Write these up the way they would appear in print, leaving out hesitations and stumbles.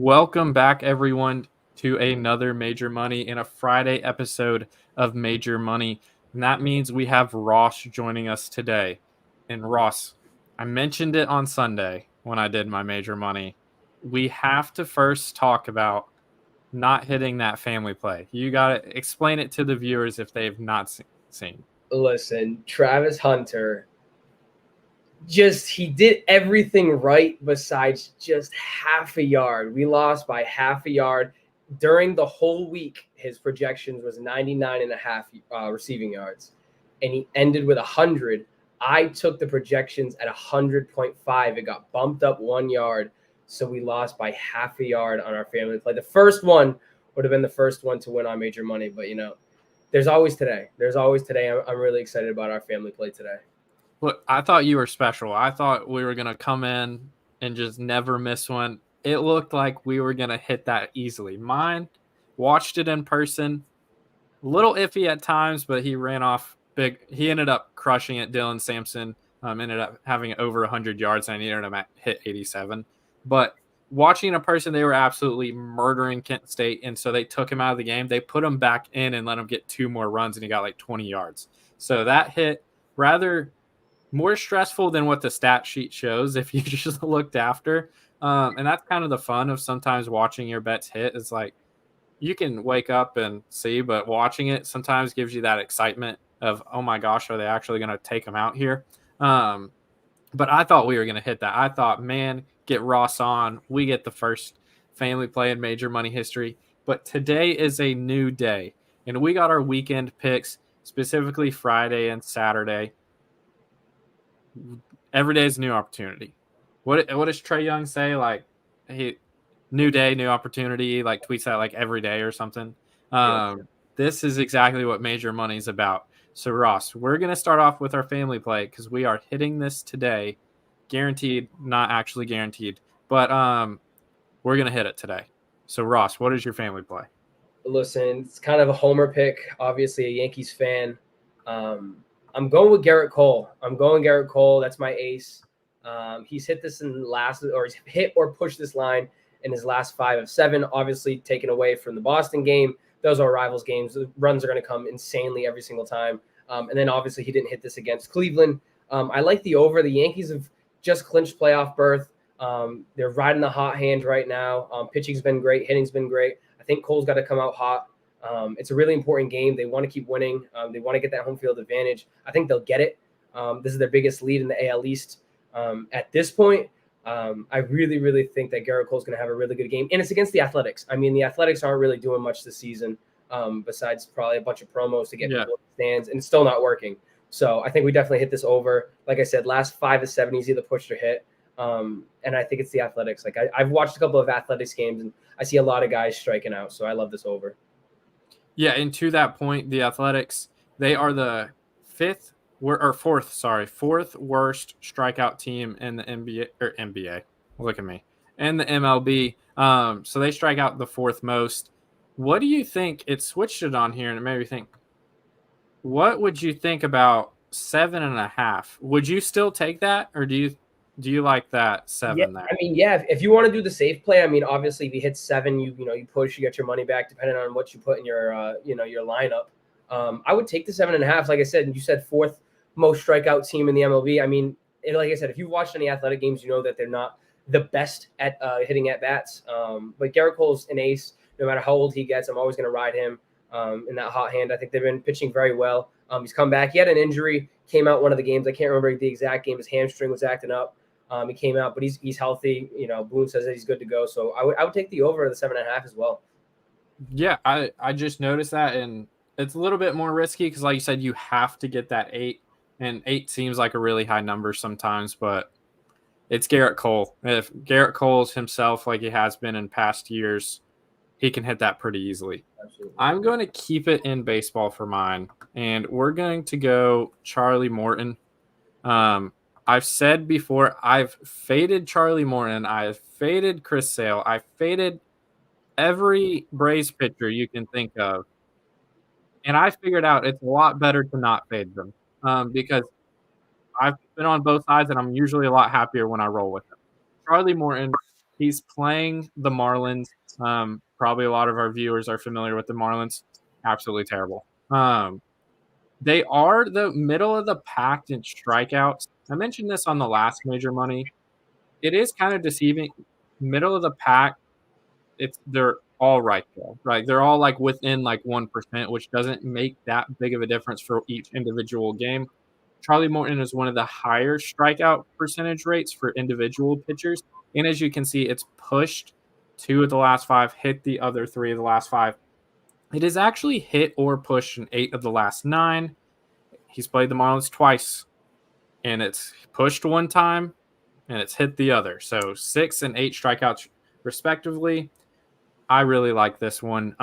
Welcome back, everyone, to another Major Money and a Friday episode of Major Money. And that means we have Ross joining us today. And Ross, I mentioned it on Sunday when I did my Major Money. We have to first talk about not hitting that family play. You got to explain it to the viewers if they've not seen. Listen, Travis Hunter he did everything right besides just half a yard. We lost by half a yard. During the whole week, his projections was 99 and a half receiving yards, and he ended with 100. I took the projections at 100.5. It got bumped up 1 yard, so we lost by half a yard on our family play. The first one would have been the first one to win on Major Money, but there's always today. I'm really excited about our family play today. Look, I thought you were special. I thought we were going to come in and just never miss one. It looked like we were going to hit that easily. Mine, watched it in person, a little iffy at times, but he ran off big. He ended up crushing it. Dylan Sampson ended up having over 100 yards, and I needed him to hit 87. But watching in person, they were absolutely murdering Kent State, and so they took him out of the game. They put him back in and let him get 2 more runs, and he got like 20 yards. So that hit rather more stressful than what the stat sheet shows if you just looked after. And that's kind of the fun of sometimes watching your bets hit. Is like you can wake up and see, but watching it sometimes gives you that excitement of, oh my gosh, are they actually going to take them out here? But I thought we were going to hit that. I thought, man, get Ross on. We get the first family play in Major Money history. But today is a new day, and we got our weekend picks, specifically Friday and Saturday. Every day is a new opportunity. What does Trae Young say? Like, new day, new opportunity. Like tweets that like every day or something. This is exactly what Major Money is about. So Ross, we're gonna start off with our family play because we are hitting this today, guaranteed. Not actually guaranteed, but we're gonna hit it today. So Ross, what is your family play? Listen, it's kind of a homer pick. Obviously, a Yankees fan. I'm going with Garrett Cole. That's my ace. He's hit this he's hit or pushed this line in his last 5 of 7. Obviously, taken away from the Boston game. Those are rivals games. The runs are going to come insanely every single time. And then obviously he didn't hit this against Cleveland. I like the over. The Yankees have just clinched playoff berth. They're riding the hot hand right now. Pitching's been great. Hitting's been great. I think Cole's got to come out hot. It's a really important game. They want to keep winning. They want to get that home field advantage. I think they'll get it. This is their biggest lead in the AL East. At this point, I really, really think that Garrett Cole's going to have a really good game. And it's against the Athletics. I mean, the Athletics aren't really doing much this season besides probably a bunch of promos to get people in the stands, and it's still not working. So I think we definitely hit this over. Like I said, last 5 of 7, he's either pushed or hit. And I think it's the Athletics. Like I've watched a couple of Athletics games, and I see a lot of guys striking out. So I love this over. Yeah, and to that point, the Athletics, they are the fourth worst strikeout team in the NBA. Look at me. And the MLB. So they strike out the 4th most. What do you think? It switched it on here and it made me think, what would you think about 7.5? Would you still take that, or do you like that 7 there? I mean, yeah, if you want to do the safe play, I mean, obviously if you hit 7, you push, you get your money back depending on what you put in your your lineup. I would take the 7.5. Like I said, and you said 4th most strikeout team in the MLB. I mean, like I said, if you've watched any athletic games, you know that they're not the best at hitting at bats. But Garrett Cole's an ace. No matter how old he gets, I'm always going to ride him in that hot hand. I think they've been pitching very well. He's come back. He had an injury, came out one of the games. I can't remember the exact game. His hamstring was acting up. He came out, but he's healthy. Boone says that he's good to go. So I would take the over the 7.5 as well. Yeah, I just noticed that, and it's a little bit more risky because, like you said, you have to get that 8, and 8 seems like a really high number sometimes, but it's Garrett Cole. If Garrett Cole's himself like he has been in past years, he can hit that pretty easily. Absolutely. I'm going to keep it in baseball for mine, and we're going to go Charlie Morton. I've said before, I've faded Charlie Morton. I've faded Chris Sale. I've faded every Braves pitcher you can think of. And I figured out it's a lot better to not fade them because I've been on both sides, and I'm usually a lot happier when I roll with them. Charlie Morton, He's playing the Marlins. Probably a lot of our viewers are familiar with the Marlins. Absolutely terrible. They are the middle of the pack in strikeouts. I mentioned this on the last Major Money. It is kind of deceiving. Middle of the pack, they're all right there. Right, they're all like within like 1%, which doesn't make that big of a difference for each individual game. Charlie Morton is one of the higher strikeout percentage rates for individual pitchers, and as you can see, it's pushed 2 of the last 5, hit the other 3 of the last 5. It has actually hit or pushed in 8 of the last 9. He's played the Marlins twice, and it's pushed one time, and it's hit the other. So 6 and 8 strikeouts respectively. I really like this one.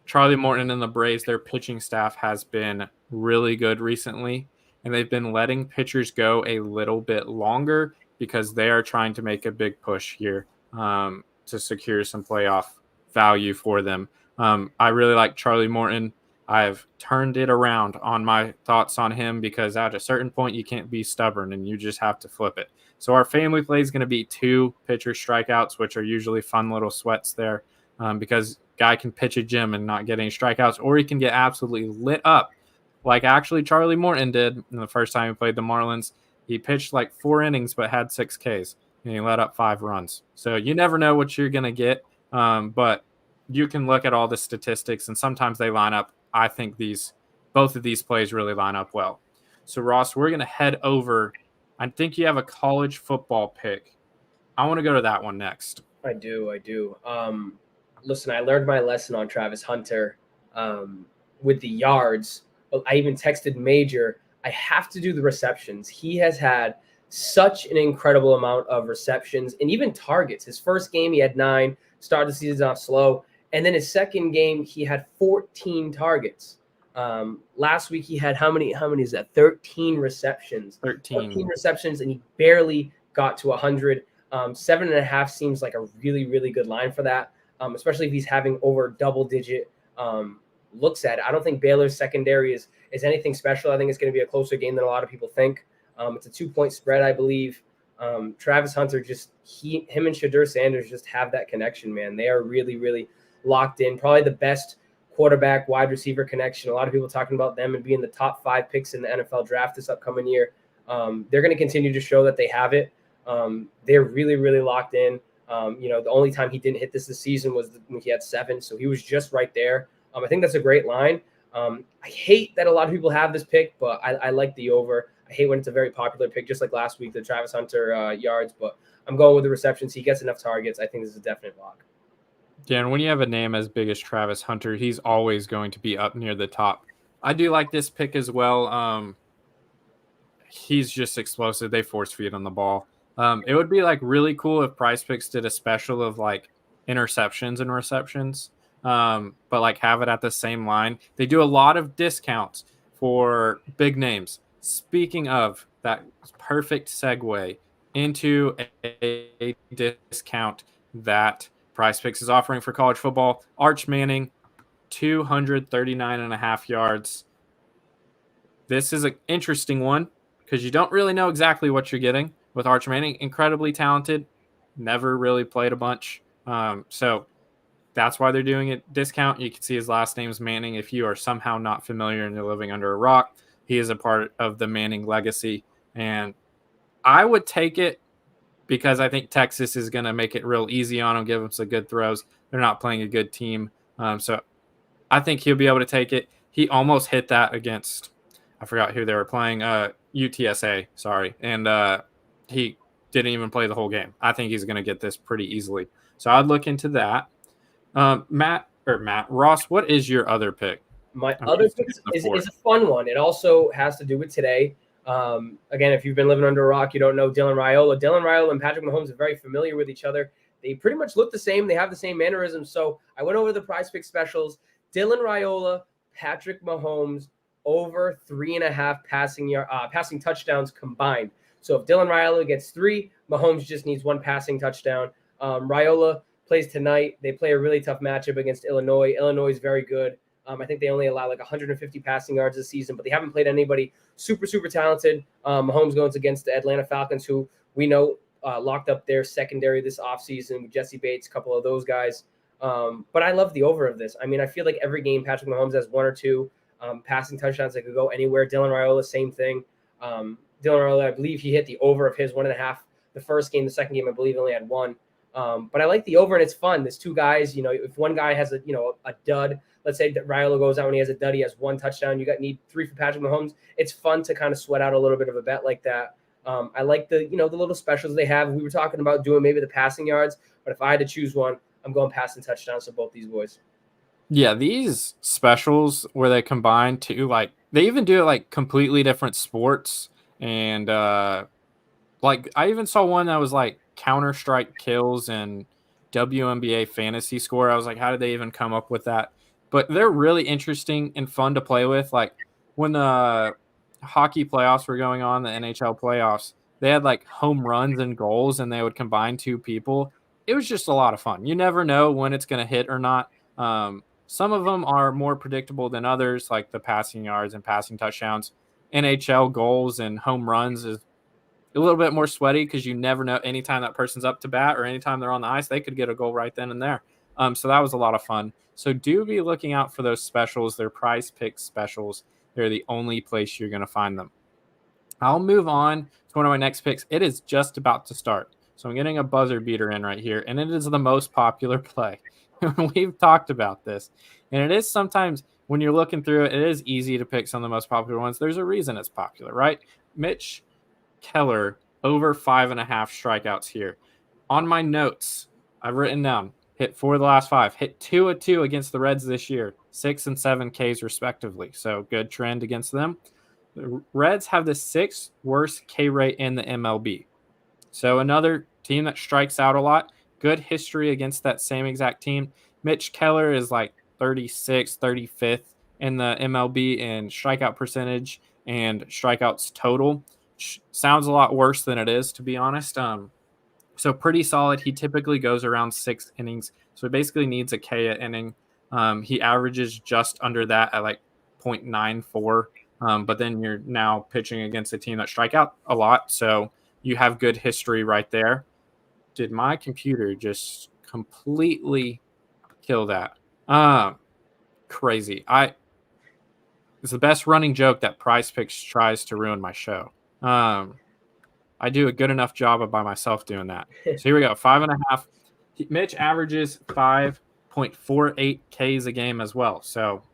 Charlie Morton and the Braves, their pitching staff has been really good recently, and they've been letting pitchers go a little bit longer because they are trying to make a big push here to secure some playoff value for them. I really like Charlie Morton. I've turned it around on my thoughts on him because at a certain point you can't be stubborn and you just have to flip it. So our family play is going to be 2 pitcher strikeouts, which are usually fun little sweats there because guy can pitch a gym and not get any strikeouts, or he can get absolutely lit up like actually Charlie Morton did the first time he played the Marlins. He pitched like 4 innings but had 6 Ks and he let up 5 runs. So you never know what you're going to get, but you can look at all the statistics and sometimes they line up. I think both of these plays really line up well. So Ross, we're going to head over. I think you have a college football pick. I want to go to that one next. I do. Listen, I learned my lesson on Travis Hunter with the yards. I even texted Major. I have to do the receptions. He has had such an incredible amount of receptions and even targets. His first game, he had 9, started the season off slow. And then his second game, he had 14 targets. Last week, he had how many is that? 13 receptions. 13 receptions, and he barely got to 100. 7.5 seems like a really, really good line for that, especially if he's having over double-digit looks at it. I don't think Baylor's secondary is anything special. I think it's going to be a closer game than a lot of people think. It's a 2-point spread, I believe. Travis Hunter, him and Shadur Sanders just have that connection, man. They are really, really locked in. Probably the best quarterback wide receiver connection. A lot of people talking about them and being the top 5 picks in the NFL draft this upcoming year. They're going to continue to show that they have it. They're really, really locked in. The only time he didn't hit this season was when he had 7. So he was just right there. I think that's a great line. I hate that a lot of people have this pick, but I like the over. I hate when it's a very popular pick, just like last week, the Travis Hunter yards, but I'm going with the receptions. He gets enough targets. I think this is a definite lock. Yeah, and when you have a name as big as Travis Hunter, he's always going to be up near the top. I do like this pick as well. He's just explosive. They force feed on the ball. It would be like really cool if Prize Picks did a special of like interceptions and receptions, but like have it at the same line. They do a lot of discounts for big names. Speaking of that, perfect segue into a discount that Prize Picks is offering for college football. Arch Manning, 239.5 yards. This is an interesting one because you don't really know exactly what you're getting with Arch Manning. Incredibly talented, never really played a bunch. So that's why they're doing it discount. You can see his last name is Manning. If you are somehow not familiar and you're living under a rock, he is a part of the Manning legacy. And I would take it because I think Texas is going to make it real easy on him, give him some good throws. They're not playing a good team. So I think he'll be able to take it. He almost hit that against, I forgot who they were playing, UTSA, sorry. And he didn't even play the whole game. I think he's going to get this pretty easily. So I'd look into that. Matt Ross, what is your other pick? My other pick is a fun one. It also has to do with today. Again, if you've been living under a rock, you don't know Dylan Raiola. Dylan Raiola and Patrick Mahomes are very familiar with each other. They pretty much look the same. They have the same mannerisms. So I went over the Prize Pick specials. Dylan Raiola, Patrick Mahomes, over 3.5 passing touchdowns combined. So if Dylan Raiola gets 3, Mahomes just needs 1 passing touchdown. Raiola plays tonight. They play a really tough matchup against Illinois. Illinois is very good. I think they only allow like 150 passing yards this season, but they haven't played anybody super, super talented. Mahomes goes against the Atlanta Falcons, who we know locked up their secondary this offseason with Jesse Bates, a couple of those guys. But I love the over of this. I mean, I feel like every game Patrick Mahomes has one or two passing touchdowns that could go anywhere. Dylan Raiola, same thing. Dylan Raiola, I believe he hit the over of his 1.5 the first game. The second game, I believe, only had one. But I like the over, and it's fun. There's two guys. If one guy has a dud, let's say that Raiola goes out and he has a dud, he has one touchdown. You need 3 for Patrick Mahomes. It's fun to kind of sweat out a little bit of a bet like that. I like the little specials they have. We were talking about doing maybe the passing yards, but if I had to choose one, I'm going passing touchdowns for both these boys. Yeah, these specials where they combine two, like they even do it like completely different sports. And like I even saw one that was like Counter-Strike kills and WNBA fantasy score. I was like, how did they even come up with that? But they're really interesting and fun to play with. Like when the hockey playoffs were going on, the NHL playoffs, they had like home runs and goals and they would combine two people. It was just a lot of fun. You never know when it's going to hit or not. Some of them are more predictable than others, like the passing yards and passing touchdowns. NHL goals and home runs is a little bit more sweaty because you never know anytime that person's up to bat or anytime they're on the ice, they could get a goal right then and there. So that was a lot of fun. So do be looking out for those specials. They're Prize Pick specials. They're the only place you're going to find them. I'll move on to one of my next picks. It is just about to start. So I'm getting a buzzer beater in right here, and it is the most popular play. We've talked about this. And it is sometimes when you're looking through it, it is easy to pick some of the most popular ones. There's a reason it's popular, right? Mitch Keller over 5.5 strikeouts here. On my notes, I've written down hit 4 of the last 5, hit 2 of 2 against the Reds this year, 6 and 7 Ks respectively. So good trend against them. The Reds have the 6th worst K rate in the MLB. So another team that strikes out a lot. Good history against that same exact team. Mitch Keller is like 36th, 35th in the MLB in strikeout percentage and strikeouts total. Sounds a lot worse than it is, to be honest. So pretty solid. He typically goes around 6 innings. So he basically needs a K an inning. He averages just under that at like 0.94. But then you're now pitching against a team that strike out a lot. So you have good history right there. Did my computer just completely kill that? Crazy. It's the best running joke that Prize Picks tries to ruin my show. I do a good enough job by myself doing that. So here we go. 5.5. Mitch averages 5.48 Ks a game as well. So,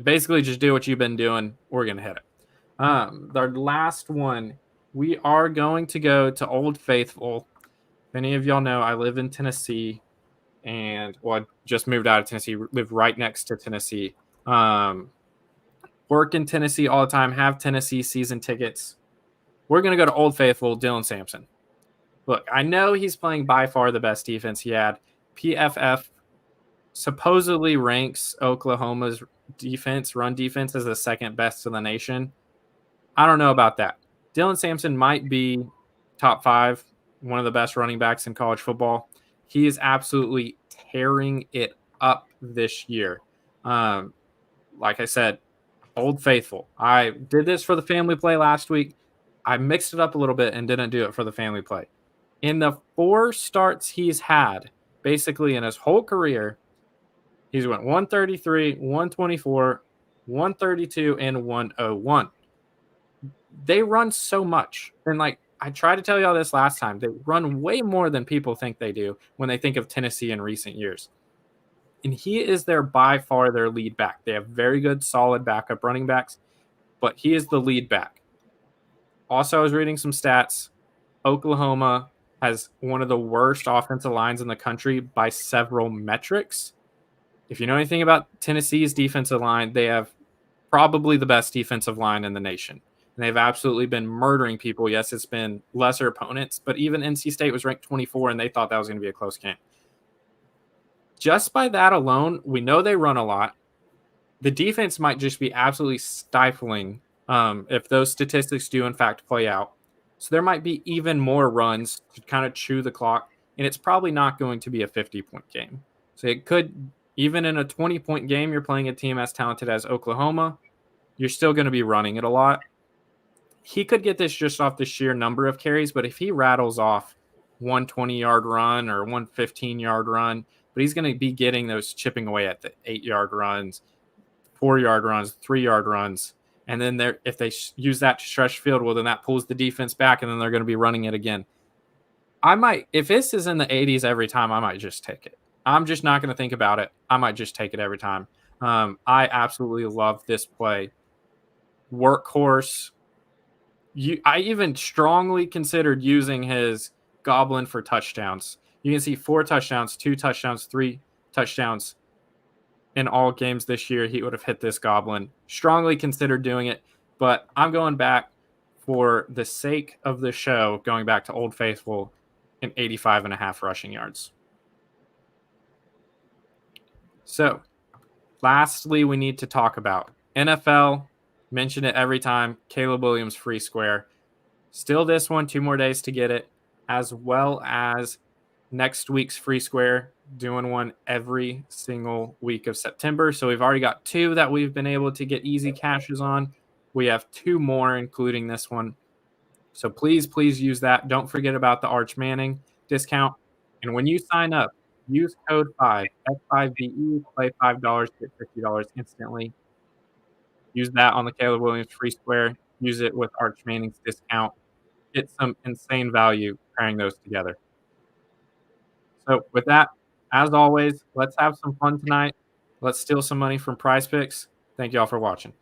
basically just do what you've been doing. We're going to hit it. The last one, we are going to go to Old Faithful. If any of y'all know, I live in Tennessee and I just moved out of Tennessee, live right next to Tennessee. Work in Tennessee all the time, have Tennessee season tickets. We're going to go to Old Faithful, Dylan Sampson. Look, I know he's playing by far the best defense he had. PFF supposedly ranks Oklahoma's run defense, as the second best in the nation. I don't know about that. Dylan Sampson might be top 5, one of the best running backs in college football. He is absolutely tearing it up this year. Like I said, Old Faithful. I did this for the family play last week. I mixed it up a little bit and didn't do it for the family play. In the 4 starts he's had, basically in his whole career, he's went 133, 124, 132, and 101. They run so much. And like I tried to tell y'all this last time, they run way more than people think they do when they think of Tennessee in recent years. And he is by far their lead back. They have very good, solid backup running backs, but he is the lead back. Also, I was reading some stats. Oklahoma has one of the worst offensive lines in the country by several metrics. If you know anything about Tennessee's defensive line, they have probably the best defensive line in the nation. And they've absolutely been murdering people. Yes, it's been lesser opponents, but even NC State was ranked 24, and they thought that was going to be a close game. Just by that alone, we know they run a lot. The defense might just be absolutely stifling if those statistics do, in fact, play out. So there might be even more runs to kind of chew the clock, and it's probably not going to be a 50-point game. So it could, even in a 20-point game, you're playing a team as talented as Oklahoma, you're still going to be running it a lot. he could get this just off the sheer number of carries, but if he rattles off 120-yard run or 115-yard run, but he's going to be getting those chipping away at the 8-yard runs, 4-yard runs, 3-yard runs. And then if they use that to stretch field, well, then that pulls the defense back, and then they're going to be running it again. I might, if this is in the 80s every time, I might just take it. I'm just not going to think about it. I might just take it every time. I absolutely love this play. Workhorse. I even strongly considered using his Goblin for touchdowns. You can see 4 touchdowns, 2 touchdowns, 3 touchdowns in all games this year. He would have hit this Goblin. Strongly considered doing it, but I'm going back for the sake of the show, going back to Old Faithful and 85.5 rushing yards. So, lastly, we need to talk about NFL. Mention it every time. Caleb Williams free square. Still this one, 2 more days to get it, as well as next week's free square, doing one every single week of September. So we've already got 2 that we've been able to get easy cashes on. We have 2 more, including this one. So please use that. Don't forget about the Arch Manning discount. And when you sign up, use code 5, F5VE, play $5, get $50 instantly. Use that on the Caleb Williams free square. Use it with Arch Manning's discount. Get some insane value pairing those together. So with that, as always, let's have some fun tonight. Let's steal some money from Prize Picks. Thank you all for watching.